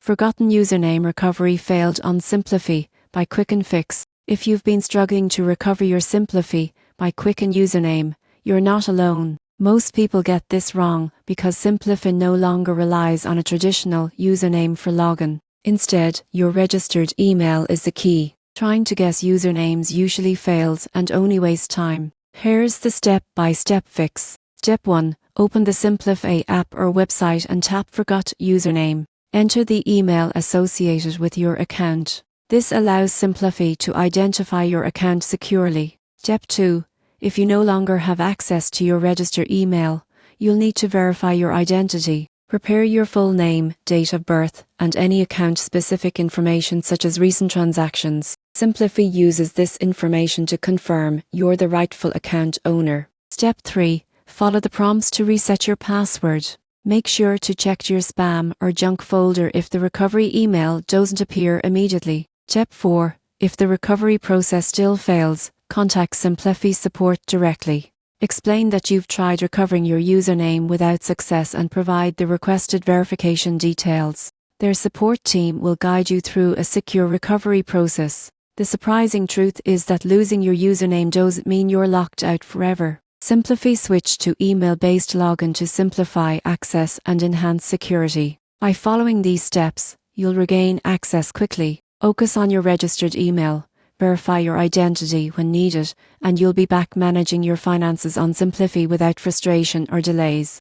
Forgotten username recovery failed on Simplifi by Quicken Fix. If you've been struggling to recover your Simplifi by Quicken username, you're not alone. Most people get this wrong because Simplifi no longer relies on a traditional username for login. Instead, your registered email is the key. Trying to guess usernames usually fails and only wastes time. Here's the step-by-step fix. Step 1. Open the Simplifi app or website and tap Forgot Username. Enter the email associated with your account. This allows Simplifi to identify your account securely. Step 2. If you no longer have access to your registered email, you'll need to verify your identity. Prepare your full name, date of birth, and any account-specific information such as recent transactions. Simplifi uses this information to confirm you're the rightful account owner. Step 3. Follow the prompts to reset your password. Make sure to check your spam or junk folder if the recovery email doesn't appear immediately. Step 4. If the recovery process still fails, contact Simplifi support directly. Explain that you've tried recovering your username without success and provide the requested verification details. Their support team will guide you through a secure recovery process. The surprising truth is that losing your username doesn't mean you're locked out forever. Simplifi switched to email-based login to simplify access and enhance security. By following these steps, you'll regain access quickly. Focus on your registered email, verify your identity when needed, and you'll be back managing your finances on Simplifi without frustration or delays.